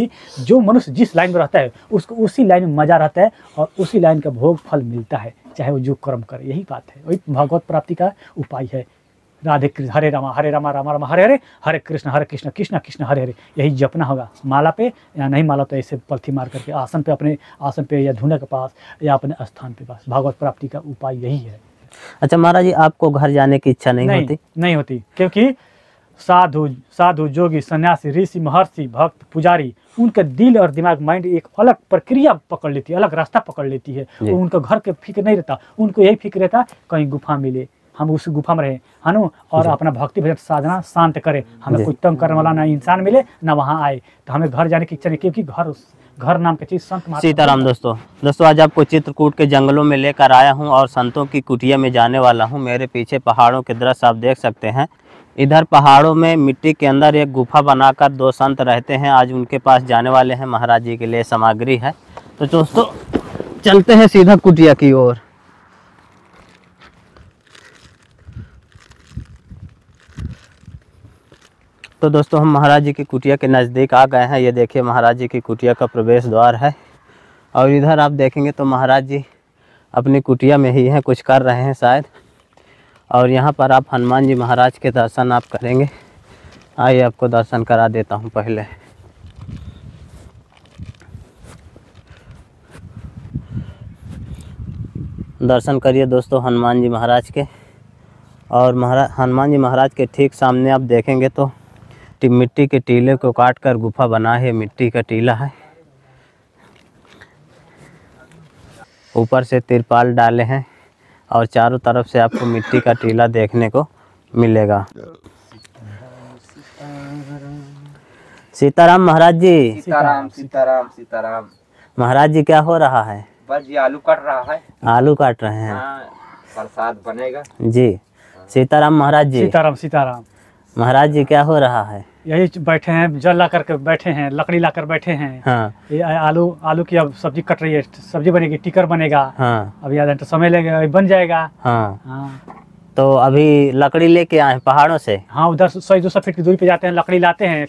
होती। जो मनुष्य जिस लाइन में रहता है उसको उसी लाइन में मजा रहता है और उसी लाइन का भोग फल मिलता है, चाहे वो जो कर्म करे। यही बात है, वही भगवत प्राप्ति का उपाय है। राधे कृष्ण, हरे रामा रामा रामा हरे हरे, हरे कृष्ण कृष्ण कृष्ण हरे हरे। यही जपना होगा माला पे, या नहीं माला तो ऐसे पलथी मार करके आसन पे, अपने आसन पे या धुने के पास या अपने स्थान पे पास। भगवत प्राप्ति का उपाय यही है। अच्छा महाराज जी, आपको घर जाने की इच्छा नहीं होती, क्योंकि साधु जोगी सन्यासी ऋषि महर्षि भक्त पुजारी, उनका दिल और दिमाग माइंड एक अलग प्रक्रिया पकड़ लेती है, अलग रास्ता पकड़ लेती है। उनका घर के फिक्र नहीं रहता, उनको यही फिक्र रहता कहीं गुफा मिले, हम उस गुफा में रहे है ना, और अपना भक्ति भजन साधना शांत करे, हमें कोई तंग करने वाला ना इंसान मिले ना वहाँ आए। तो हमें घर जाने की इच्छा नहीं, क्योंकि घर नाम की चीज संत। सीताराम। दोस्तों आज आपको चित्रकूट के जंगलों में लेकर आया हूं और संतों की कुटिया में जाने वाला हूं। मेरे पीछे पहाड़ों के दृश्य आप देख सकते हैं। इधर पहाड़ों में मिट्टी के अंदर एक गुफा बनाकर 2 संत रहते हैं। आज उनके पास जाने वाले हैं, महाराज जी के लिए सामग्री है। तो दोस्तों चलते हैं सीधा कुटिया की ओर। तो दोस्तों हम महाराज जी की कुटिया के नज़दीक आ गए हैं। ये देखिए महाराज जी की कुटिया का प्रवेश द्वार है और इधर आप देखेंगे तो महाराज जी अपनी कुटिया में ही हैं, कुछ कर रहे हैं शायद। और यहाँ पर आप हनुमान जी महाराज के दर्शन आप करेंगे। आइए आपको दर्शन करा देता हूँ। पहले दर्शन करिए दोस्तों हनुमान जी महाराज के। और हनुमान जी महाराज के ठीक सामने आप देखेंगे तो मिट्टी के टीले को काट कर गुफा बना है। मिट्टी का टीला है, ऊपर से तिरपाल डाले हैं और चारों तरफ से आपको मिट्टी का टीला देखने को मिलेगा। सीताराम महाराज जी। सीताराम सीताराम सीताराम। महाराज जी क्या हो रहा है? बस ये आलू कट रहा है। आलू काट रहे हैं। प्रसाद बनेगा जी। सीताराम महाराज जी। सीताराम। महाराज जी क्या हो रहा है? यही बैठे हैं, जल ला करके बैठे हैं, लकड़ी ला कर बैठे हैं। हाँ। ये आलू की अब सब्जी कट रही है, सब्जी बनेगी, टिकर बनेगा। हाँ। अभी आधा घंटा समय लगेगा, बन जाएगा। हाँ। हाँ। तो अभी लकड़ी लेके आए पहाड़ों से? हाँ, उधर 100-200 फीट की दूरी पे जाते हैं, लकड़ी लाते हैं।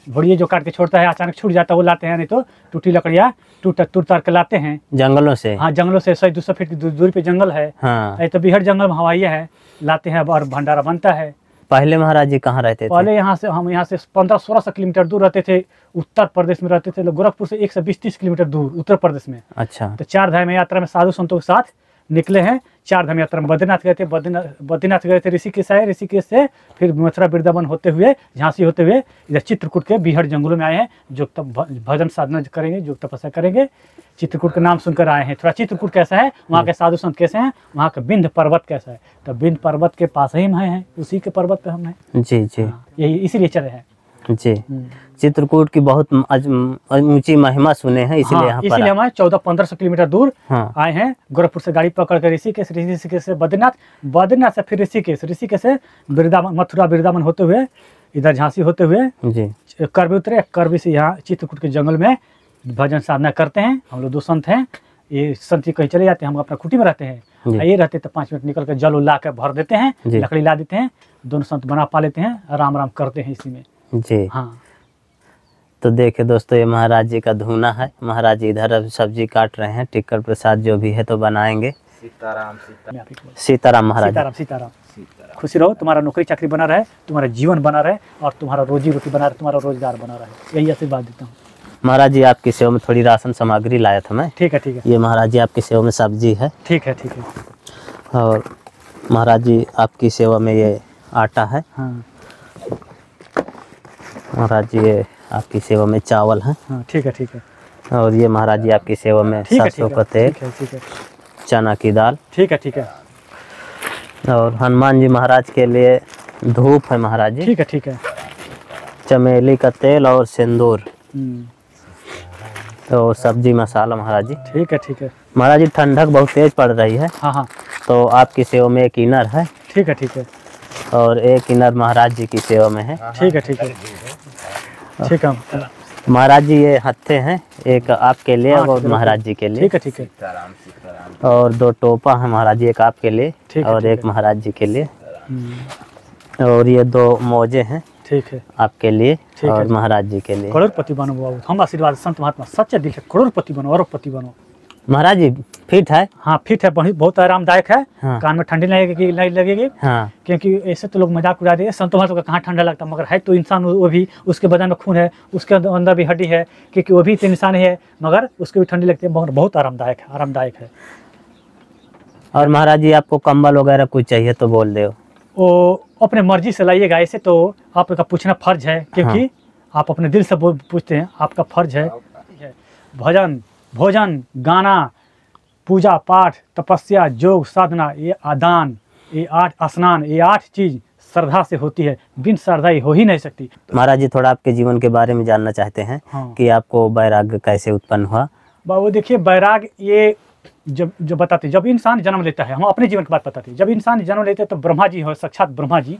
घोड़िए जो काट के छोड़ता है, अचानक छूट जाता है वो लाते हैं, नहीं तो टूटी लकड़ियाँ टूट तार के लाते हैं जंगलों से। हाँ, जंगलों से 100-200 फीट की दूरी पे जंगल है। हाँ। तो बिहड़ जंगल में हवाइया है, लाते हैं और भंडारा बनता है। पहले महाराज जी कहाँ रहते थे? पहले हम यहाँ से 1500-1600 किलोमीटर दूर रहते थे, उत्तर प्रदेश में रहते थे। गोरखपुर से 120-30 किलोमीटर दूर उत्तर प्रदेश में। अच्छा। तो 4 धाम यात्रा में साधु संतों के साथ निकले हैं। 4 धाम यात्रा में बद्रीनाथ गए थे, बद्रीनाथ गए थे ऋषिकेश आए, ऋषिकेश से फिर मथुरा वृंदावन होते हुए, झांसी होते हुए इधर चित्रकूट के बिहड़ जंगलों में आए हैं। जो तब भजन साधना करेंगे, जो तपस्या करेंगे। चित्रकूट का नाम सुनकर आए हैं। थोड़ा चित्रकूट कैसा है, वहाँ के साधु संत कैसे हैं, वहाँ का विंध्य पर्वत कैसा है, तो विंध्य पर्वत के पास ही हम हैं, उसी के पर्वत पे हम हैं। जी जी। यही इसीलिए चले हैं जी। चित्रकूट की बहुत ऊंची महिमा सुने हैं, इसीलिए यहाँ पर इसीलिए हम 1400-1500 किलोमीटर दूर आए हैं। गोरखपुर से गाड़ी पकड़ कर ऋषिकेश, ऋषिकेश से बद्रीनाथ से फिर ऋषिकेश से मथुरा वृंदावन होते हुए इधर झांसी होते हुए जी करबी उतरे। करबी से यहाँ चित्रकूट के जंगल में भजन साधना करते हैं। हम लोग 2 संत हैं। ये संत जी कहीं चले जाते हैं, हम अपना कुटी में रहते हैं। ये रहते तो 5 मिनट निकल कर जल ला कर भर देते हैं, लकड़ी ला देते हैं, दोनों संत बना पा लेते हैं, आराम करते हैं इसी में जी। हाँ। तो देखिए दोस्तों, ये महाराज जी का धूना है। महाराज जी इधर अब सब्जी काट रहे हैं, टिक्कर प्रसाद जो भी है तो बनाएंगे। सीताराम सीताराम महाराज। सीताराम। खुशी रहो, तुम्हारा नौकरी चाकरी बना रहे, तुम्हारा जीवन बना रहे और तुम्हारा रोजी रोटी बना रहे, तुम्हारा रोजगार बना रहे। यही आशीर्वाद देता हूँ। महाराज जी आपकी सेवा में थोड़ी राशन सामग्री लाया था मैं। ठीक है। ये महाराज जी आपकी सेवा में सब्जी है। ठीक है। और महाराज जी आपकी सेवा में ये आटा है। हाँ। महाराज जी ये आपकी सेवा में चावल है। हाँ, ठीक है। और ये महाराज जी आपकी सेवा में सरसों का तेल, चना की दाल। ठीक है। और हनुमान जी महाराज के लिए धूप है महाराज जी। ठीक है। चमेली का तेल और सिंदूर और सब्जी मसाला महाराज जी। ठीक है। महाराज जी ठंडक बहुत तेज पड़ रही है। हाँ। तो आपकी सेवा में एक इनर है। ठीक है। और एक इनर महाराज जी की सेवा में है। ठीक है। महाराज जी ये हत्थे हैं, एक आपके लिए और महाराज जी के लिए। ठीक है। और 2 टोपा है महाराज जी, एक आपके लिए और एक महाराज जी के लिए। और ये 2 मोजे हैं। ठीक है, आपके लिए ठीक और है। महाराज जी के लिए। करोड़पति बनो बाबू, हम आशीर्वाद संत महात्मा सच्चे दिल से करोड़पति बनो, अरबपति बनो। महाराज जी फिट है? हाँ फिट है, बहुत आरामदायक है। हाँ। कान में ठंडी नहीं लगेगी। हाँ। क्योंकि ऐसे तो लोग मजाक उड़ा देंगे, संत महात्मा को कहाँ ठंडा लगता, मगर है तो इंसान वो भी, उसके बदन में खून है, उसके अंदर भी हड्डी है, क्योंकि वो भी तो इंसान ही है, मगर उसको भी ठंडी लगती है, मगर बहुत आरामदायक है, आरामदायक है। और महाराज जी आपको कंबल वगैरह कुछ चाहिए तो बोल दो। वो अपने मर्जी से लाइएगा, ऐसे तो आपका पूछना फर्ज है, क्योंकि आप अपने दिल से पूछते हैं, आपका फर्ज है। भजन, भोजन, गाना, पूजा पाठ, तपस्या, योग, साधना, ये आदान, ये 8 स्नान, ये 8 चीज श्रद्धा से होती है, बिन श्रद्धा ही हो ही नहीं सकती। महाराज जी थोड़ा आपके जीवन के बारे में जानना चाहते हैं। हाँ। कि आपको वैराग्य कैसे उत्पन्न हुआ? बाबू देखिए, वैराग ये जब बताते, जब इंसान जन्म लेता है, हम अपने जीवन की बात बताते हैं, जब इंसान जन्म लेते हैं तो ब्रह्मा जी हो, साक्षात ब्रह्मा जी,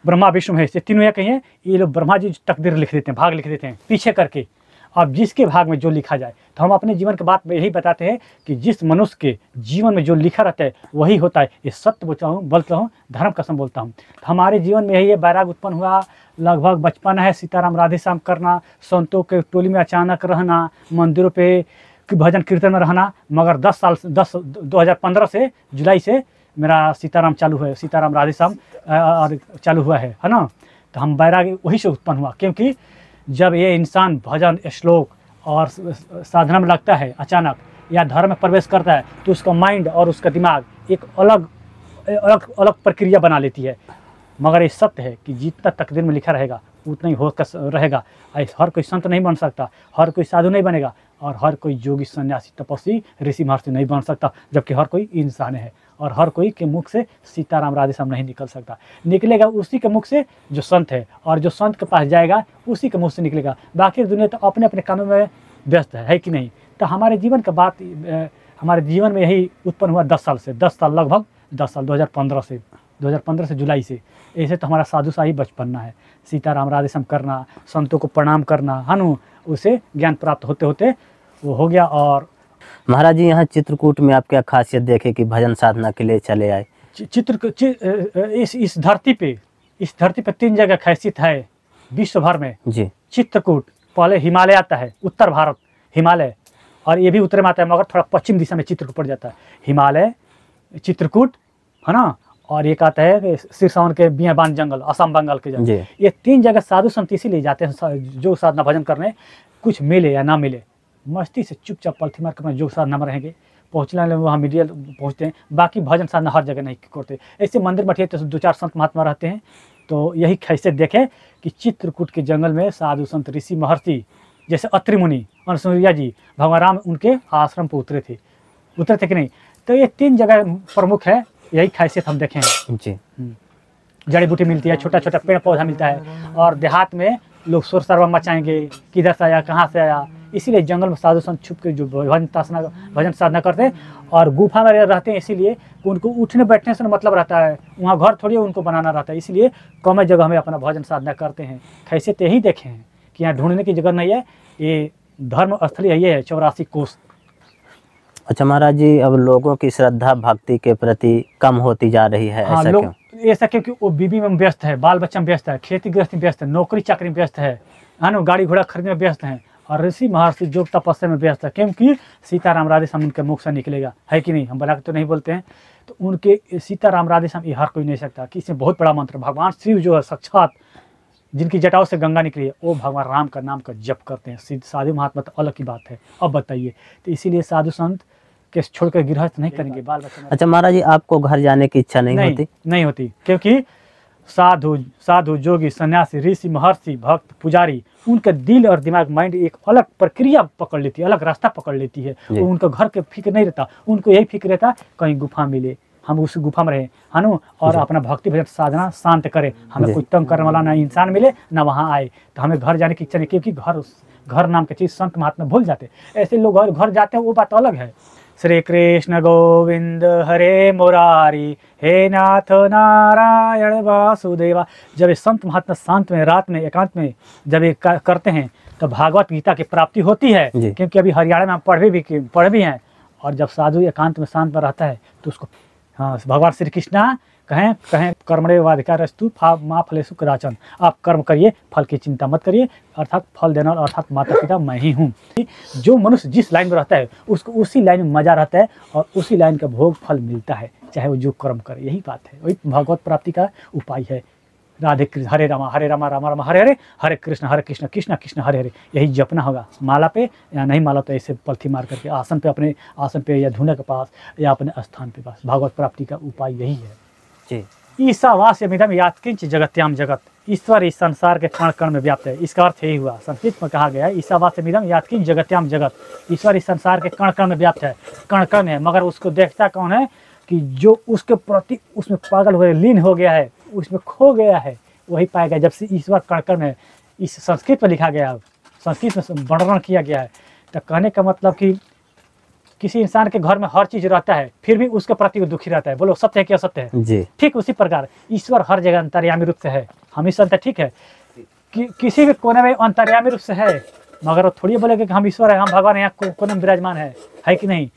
ब्रह्मा विष्णु है, ये तीनों कहिए, ये लोग ब्रह्मा जी तकदीर लिख देते हैं, भाग लिख देते हैं पीछे करके। अब जिसके भाग में जो लिखा जाए, तो हम अपने जीवन की बात में यही बताते हैं कि जिस मनुष्य के जीवन में जो लिखा रहता है वही होता है। ये सत्य बोलता हूँ, धर्म कसम बोलता हूँ। तो हमारे जीवन में यही वैराग उत्पन्न हुआ, लगभग बचपन है, सीताराम राधे श्याम करना, संतों के टोली में अचानक रहना, मंदिरों पे भजन कीर्तन में रहना। मगर 2015 से जुलाई से मेरा सीताराम चालू है, सीताराम राधे श्याम और चालू हुआ है ना। तो हम वैराग वही से उत्पन्न हुआ, क्योंकि जब ये इंसान भजन, श्लोक और साधना में लगता है अचानक, या धर्म में प्रवेश करता है, तो उसका माइंड और उसका दिमाग एक अलग प्रक्रिया बना लेती है। मगर ये सत्य है कि जितना तकदीर में लिखा रहेगा उतना ही हो रहेगा। हर कोई संत नहीं बन सकता, हर कोई साधु नहीं बनेगा, और हर कोई योगी, सन्यासी, तपस्वी, ऋषि महर्षि नहीं बन सकता, जबकि हर कोई इंसान है। और हर कोई के मुख से सीताराम राधे श्याम नहीं निकल सकता, निकलेगा उसी के मुख से जो संत है, और जो संत के पास जाएगा उसी के मुख से निकलेगा। बाकी दुनिया तो अपने अपने कामों में व्यस्त है कि नहीं। तो हमारे जीवन का बात, हमारे जीवन में यही उत्पन्न हुआ 10 साल से, 10 साल लगभग 10 साल 2015 से जुलाई से। ऐसे तो हमारा साधु शाही बचपन है, सीताराम राधे श्याम करना, संतों को प्रणाम करना, हनु उसे ज्ञान प्राप्त होते होते वो हो गया। और महाराज जी यहाँ चित्रकूट में आप क्या खासियत देखे कि भजन साधना के लिए चले आए? इस धरती पे 3 जगह खासियत है विश्व भर में जी। चित्रकूट, पहले हिमालय आता है, उत्तर भारत हिमालय, और ये भी उत्तर में आता है, मगर थोड़ा पश्चिम दिशा में चित्रकूट पड़ जाता है। हिमालय, चित्रकूट, है ना, और एक आता है सिरसावन के बियाबान जंगल, असम बंगाल के जंगल। ये 3 जगह साधु संत इसीलिए जाते हैं जो साधना भजन करने, कुछ मिले या ना मिले, मस्ती से चुपचाप पलथी मार कर अपना योग साधना में रहेंगे, पहुँचने वाले वहाँ मीडिया पहुँचते हैं। बाकी भजन साधना हर जगह नहीं करते। ऐसे मंदिर मठिए तो 2-4 संत महात्मा रहते हैं। तो यही कैसे देखें कि चित्रकूट के जंगल में साधु संत, ऋषि महर्षि, जैसे अत्रि मुनि, अनुसूया जी, भगवान राम उनके आश्रम पर उतरे थे कि नहीं। तो ये 3 जगह प्रमुख है, यही खासियत हम देखें जी। जड़ी बूटी मिलती है, छोटा छोटा पेड़ पौधा मिलता है, और देहात में लोग शोर शराबा मचाएंगे, किधर से आया, कहाँ से आया। इसीलिए जंगल में साधु संत छुप के जो भजन साधना करते हैं, और गुफा में रहते हैं, इसीलिए उनको उठने बैठने से मतलब रहता है, वहाँ घर थोड़ी उनको बनाना रहता है, इसलिए कम जगह में अपना भजन साधना करते हैं। कैसे ते ही देखे हैं कि यहाँ ढूंढने की जगह नहीं है, ये धर्म स्थली है, ये है 84 कोस। अच्छा महाराज जी, अब लोगों की श्रद्धा भक्ति के प्रति कम होती जा रही है, हाँ, ऐसा क्यों? ऐसा क्योंकि वो बीबी में व्यस्त है, बाल बच्चा में व्यस्त है, खेती गृहस्थी में व्यस्त है, नौकरी चाकरी में व्यस्त है ना, गाड़ी घोड़ा खरीदने में व्यस्त है, और ऋषि महर्षि योग तपस्या में व्यस्त है। क्योंकि सीताराम राधे श्याम उनके मुख से निकलेगा, है कि नहीं, हम बना के तो नहीं बोलते हैं। तो उनके सीताराम राधे श्याम ये हर कोई नहीं सकता कि इसमें बहुत बड़ा मंत्र। भगवान शिव जो है साक्षात, जिनकी जटाओं से गंगा निकली है, वो भगवान राम का नाम का जप करते हैं। साधु महात्मा तो अलग की बात है। अब बताइए, तो इसीलिए साधु संत के छोड़कर गृहस्थ नहीं करेंगे, बाल बच्चे। अच्छा महाराज जी, आपको घर जाने की इच्छा नहीं होती? क्योंकि साधु जोगी, सन्यासी, ऋषि महर्षि, भक्त, पुजारी, उनका दिल और दिमाग, माइंड एक अलग प्रक्रिया पकड़ लेती है, अलग रास्ता पकड़ लेती है। उनका घर के फिक्र नहीं रहता, उनको यही फिक्र रहता कहीं गुफा मिले, हम उस गुफा में रहे, है ना, और अपना भक्ति भजन साधना शांत करें, हमें कोई तंग करने वाला ना इंसान मिले ना वहाँ आए। तो हमें घर जाने की इच्छा नहीं, क्योंकि घर नाम की चीज़ संत महात्मा भूल जाते। ऐसे लोग घर जाते हैं, वो बात अलग है। श्री कृष्ण गोविंद हरे मुरारी, हे नाथ नारायण वासुदेवा। जब ये संत महात्मा शांत में, रात में, एकांत में जब ये करते हैं, तो भागवत गीता की प्राप्ति होती है। क्योंकि अभी हरियाणा में हम पढ़े भी हैं। और जब साधु एकांत में शांत में रहता है, तो उसको, हाँ, भगवान श्री कृष्णा कहें कहें कर्मणे वाधिकारस्तु माँ फलेषु कदाचन, आप कर्म करिए, फल की चिंता मत करिए, अर्थात फल देना अर्थात माता पिता मैं ही हूँ। जो मनुष्य जिस लाइन में रहता है उसको उसी लाइन में मजा रहता है और उसी लाइन का भोग फल मिलता है, चाहे वो जो कर्म करे। यही बात है, वही भगवत प्राप्ति का उपाय है। राधे कृष्ण, हरे रामा रामा रामा हरे हरे, हरे कृष्ण कृष्ण कृष्ण हरे हरे, यही जपना होगा माला पे, या नहीं माला तो ऐसे पलथी मार करके आसन पे, अपने आसन पे या धुने के पास या अपने स्थान पे पास। भगवत प्राप्ति का उपाय यही है जी। ईशावास्यमिदं यात्किंच जगत्याम जगत, ईश्वर इस संसार के कण कण में व्याप्त है। इसका अर्थ यही हुआ, संस्कृत में कहा गया है ईशावास्यमिदं यात्किंच जगत्याम जगत, ईश्वर इस संसार के कण कण में व्याप्त है, कण कण है, मगर उसको देखता कौन है कि जो उसके प्रति उसमें पागल हो लीन हो गया है, उसमें खो गया है, वही पाएगा। जब से ईश्वर कण कण में, इस संस्कृत में लिखा गया, संस्कृत में वर्णन किया गया है, तो कहने का मतलब कि किसी इंसान के घर में हर चीज रहता है फिर भी उसके प्रति वो दुखी रहता है। बोलो सत्य है कि असत्य है जी। ठीक उसी प्रकार ईश्वर हर जगह अंतर्यामी रूप से है, हमेशा ठीक है कि किसी भी कोने में अंतर्यामी रूप से है, मगर वो थोड़ी बोलेगा कि हम ईश्वर है, हम भगवान यहाँ कोने में विराजमान है कि नहीं।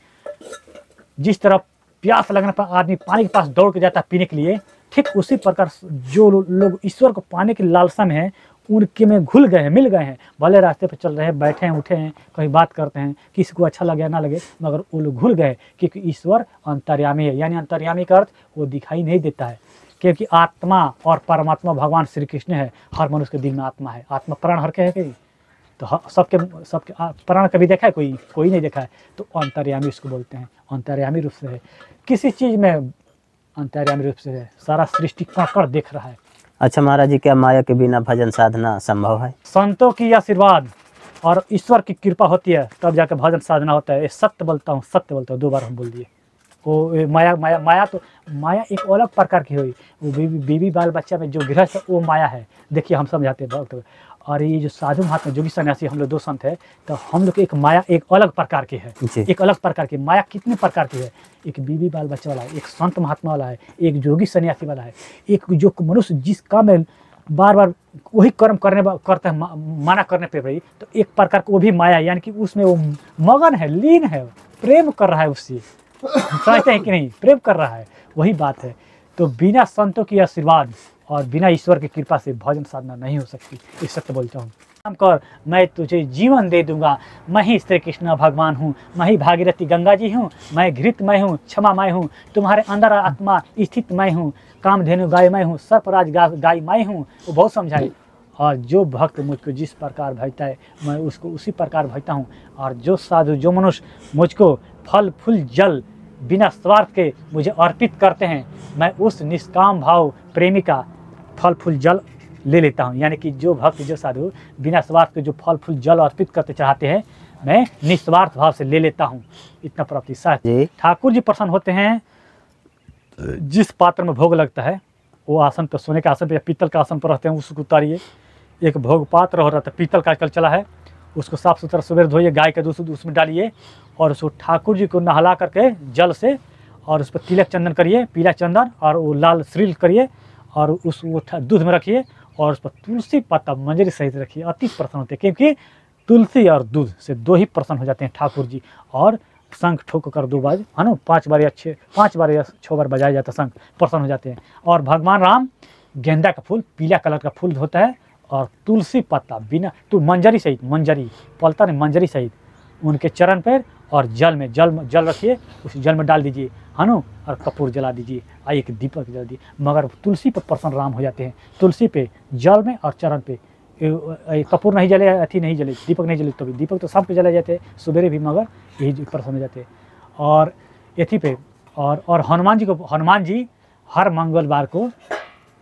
जिस तरह प्यास लगने पर आदमी पानी के पास दौड़ के जाता है पीने के लिए, ठीक उसी प्रकार जो लोग ईश्वर को पाने की लालसा में है उनके में घुल गए हैं, मिल गए हैं। भले रास्ते पर चल रहे हैं, बैठे हैं, उठे हैं, कहीं बात करते हैं, किसी को अच्छा लगे या ना लगे, मगर वो लोग घुल गए क्योंकि ईश्वर अंतर्यामी है। यानी अंतर्यामी का अर्थ वो दिखाई नहीं देता है, क्योंकि आत्मा और परमात्मा भगवान श्री कृष्ण है। हर मनुष्य के दिल में आत्मा है, आत्मा प्राण हर के है कहीं, तो सबके प्राण कभी देखा है कोई नहीं देखा है, तो अंतर्यामी उसको बोलते हैं। अंतर्यामी रूप से है, किसी चीज़ में अंतर्यामी रूप से है, सारा सृष्टि कण देख रहा है। अच्छा महाराज जी, क्या माया के बिना भजन साधना संभव है? संतों की आशीर्वाद और ईश्वर की कृपा होती है तब जाकर भजन साधना होता है। ये सत्य बोलता हूँ, सत्य बोलता हूँ, 2 बार हम बोल दिए। वो माया एक अलग प्रकार की हुई, वो बीवी बाल बच्चा में जो गृहस्थ वो माया है। देखिए हम समझाते हैं भक्त, और ये जो साधु महात्मा जोगी सन्यासी हम लोग 2 संत है, तो हम लोग एक माया एक अलग प्रकार की है, एक अलग प्रकार की माया। कितने प्रकार की है? एक बीवी बाल बच्चा वाला है, एक संत महात्मा वाला है, एक जोगी सन्यासी वाला है, एक जो मनुष्य जिस काम में बार बार वही कर्म करते हैं माना करने पे भाई, तो एक प्रकार का वो भी माया, यानी कि उसमें वो मगन है, लीन है, प्रेम कर रहा है उससे। समझते हैं कि नहीं? प्रेम कर रहा है, वही बात है। तो बिना संतों की आशीर्वाद और बिना ईश्वर की कृपा से भजन साधना नहीं हो सकती। इस सत्य बोलता हूँ। काम कर, मैं तुझे जीवन दे दूंगा, मैं ही श्री कृष्ण भगवान हूँ, मैं ही भागीरथी गंगा जी हूँ, मैं घृत मैं हूँ, क्षमा मैं हूँ, तुम्हारे अंदर आत्मा स्थित मैं हूँ, कामधेनु गाय मैं हूँ, सर्पराज गाय मैं हूँ। वो बहुत समझाए। और जो भक्त मुझको जिस प्रकार भजता है मैं उसको उसी प्रकार भजता हूँ। और जो साधु जो मनुष्य मुझको फल फूल जल बिना स्वार्थ के मुझे अर्पित करते हैं, मैं उस निष्काम भाव प्रेमी का फल फूल जल ले लेता हूँ। यानी कि जो भक्त जो साधु बिना स्वार्थ के जो फल फूल जल अर्पित करते चाहते हैं, मैं निस्वार्थ भाव से ले लेता हूँ। इतना प्राप्ति साथ ठाकुर जी प्रसन्न होते हैं। जिस पात्र में भोग लगता है वो आसन पर, सोने के आसन पर या पीतल के आसन पर रहते हैं, उसको उतारिए। एक भोग पात्र हो रहा था पीतल का आजकल चला है, उसको साफ सुथरा सुबह धोइए, गाय का दूध उसमें डालिए और उसको ठाकुर जी को नहला करके जल से, और उस पर तिलक चंदन करिए, पीला चंदन, और वो लाल श्रील करिए और उस वो दूध में रखिए और उस पर तुलसी पत्ता मंजरी सहित रखिए। अति प्रसन्न होते हैं, क्योंकि तुलसी और दूध से 2 ही प्रसन्न हो जाते हैं ठाकुर जी। और शंख ठोक कर 2 बार, है ना, 5 बार या 6 बार बजाया जाता है, शंख, प्रसन्न हो जाते हैं। और भगवान राम गेंदा का फूल, पीला कलर का फूल होता है, और तुलसी पत्ता बिना तो मंजरी सहित, मंजरी पलता नहीं, मंजरी सहित उनके चरण पर, और जल रखिए, उस जल में डाल दीजिए, है ना, और कपूर जला दीजिए, एक दीपक जला दीजिए। मगर तुलसी पर प्रसन्न राम हो जाते हैं। तुलसी पे, जल में और चरण पे कपूर नहीं जले, अथी नहीं जले, दीपक नहीं जले, तो दीपक तो शाम पे जला जाते हैं, सवेरे भी, मगर यही प्रसन्न हो जाते हैं। और एथी पे और हनुमान जी हर मंगलवार को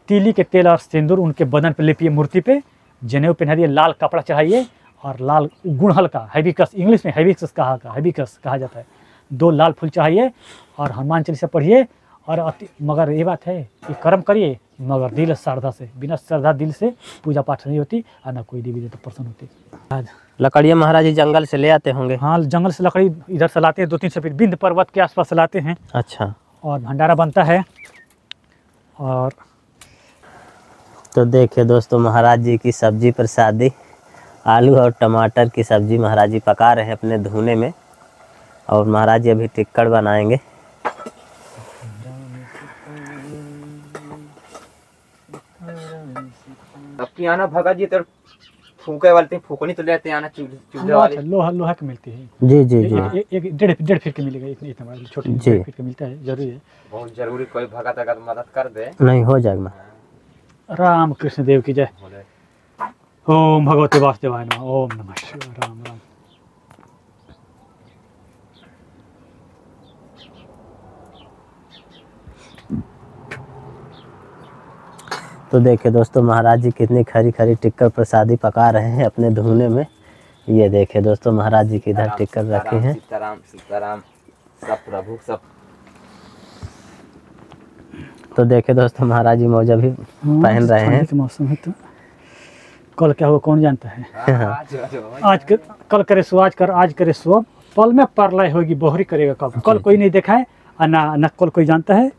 तीली के तेल और सिंदूर उनके बदन पे लेपिए, मूर्ति पे जनेऊ पहना दिए, लाल कपड़ा चढ़ाइए और लाल गुड़हल का हैबिस्कस, इंग्लिश में हैबिस्कस कहा जाता है, 2 लाल फूल चढ़ाइए और हनुमान चालीसा पढ़िए। और मगर ये बात है कि कर्म करिए मगर दिल श्रद्धा से, बिना श्रद्धा दिल से पूजा पाठ नहीं होती और ना कोई देवी देवता प्रसन्न होती। लकड़ियाँ महाराज जी जंगल से ले आते होंगे? हाँ, जंगल से लकड़ी इधर से लाते हैं, 2-3 सौ फीट बिंद पर्वत के आसपास से लाते हैं। अच्छा। और भंडारा बनता है। और तो देखिए दोस्तों, महाराज जी की सब्जी प्रसादी, आलू और टमाटर की सब्जी महाराज जी पका रहे हैं अपने धुने में, और महाराज जी अभी टिक्कड़ बनाएंगे। कि आना भगा जी तो फूके वाले फूकनी तो लेते आना चूल्हे वाले लोहा लोहा की मिलती है। जी जी जी। एक 1.5 फीट की मिलेगा, इतना बड़ा छोटी 1.5 फीट की मिलता है, जरूरी है। बहुत जरूरी, कोई भगा तक मदद कर दे। नहीं हो जाएगा। राम कृष्ण देव की जय। ओम भगवते वासुदेवाय नमः। ओम नमः शिवाय। राम राम। तो देखिए दोस्तों महाराज जी कितनी खरी खरी टिक्कर प्रसादी पका रहे हैं अपने धुने में। ये देखिए दोस्तों महाराज जी किधर टिक्कर रखे हैं। सीताराम सीताराम सब प्रभु सब। तो देखिए दोस्तों महाराज जी मौजा भी पहन रहे हैं। मौसम है तो कल क्या हुआ कौन जानता है। आज कल करे सो आज कर, आज करे सो पल में परलय होगी, बोहरी करेगा कब। कल कोई नहीं देखा है और ना कल कोई जानता है।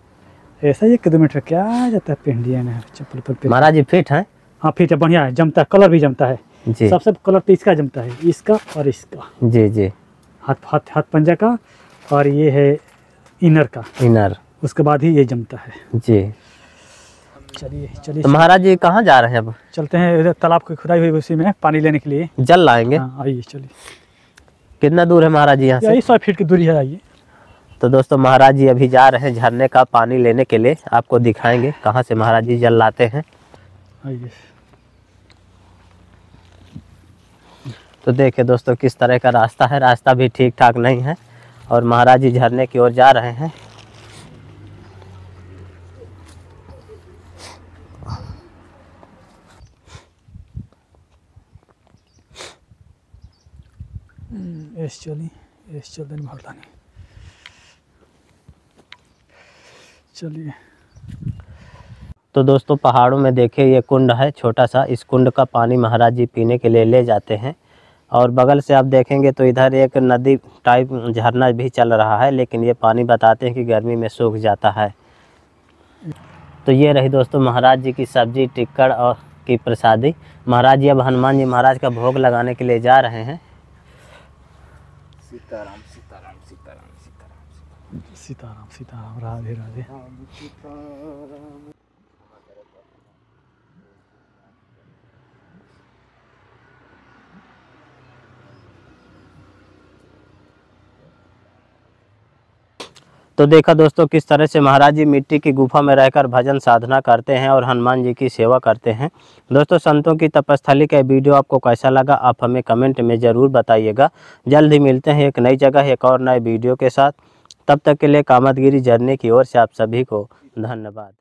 ऐसा ही 1-2 मीटर क्या जाता है पेंडिया में चप्पल पर। महाराज जी फिट है। हाँ फिट है, बढ़िया है, जमता है, कलर भी जमता है जी। सबसे कलर तो इसका जमता है, इसका और इसका जी जी। हाथ पंजा का और ये है इनर का, इनर, उसके बाद ही ये जमता है जी। चलिए चलिए। तो महाराज जी कहाँ जा रहे हैं अब? चलते हैं इधर तालाब की खुदाई हुई उसी में पानी लेने के लिए जल लाएंगे। आइए चलिए। कितना दूर है महाराज जी यहाँ से? 100 फीट की दूरी है। आइए। तो दोस्तों महाराज जी अभी जा रहे हैं झरने का पानी लेने के लिए, आपको दिखाएंगे कहाँ से महाराज जी जल लाते हैं। आइए। तो देखिए दोस्तों किस तरह का रास्ता है, रास्ता भी ठीक ठाक नहीं है और महाराज जी झरने की ओर जा रहे हैं। चलिए। तो दोस्तों पहाड़ों में देखिए ये कुंड है छोटा सा, इस कुंड का पानी महाराज जी पीने के लिए ले जाते हैं। और बगल से आप देखेंगे तो इधर एक नदी टाइप झरना भी चल रहा है, लेकिन ये पानी बताते हैं कि गर्मी में सूख जाता है। तो ये रही दोस्तों महाराज जी की सब्जी टिक्कड़ और की प्रसादी। महाराज जी अब हनुमान जी महाराज का भोग लगाने के लिए जा रहे हैं। सीताराम सीताराम सीताराम सीताराम सीताराम सीताराम। राधे राधे। तो देखा दोस्तों किस तरह से महाराज जी मिट्टी की गुफा में रहकर भजन साधना करते हैं और हनुमान जी की सेवा करते हैं। दोस्तों संतों की तपस्थली का वीडियो आपको कैसा लगा आप हमें कमेंट में ज़रूर बताइएगा। जल्द ही मिलते हैं एक नई जगह एक और नए वीडियो के साथ। तब तक के लिए कामतगिरी जर्नी की ओर से आप सभी को धन्यवाद।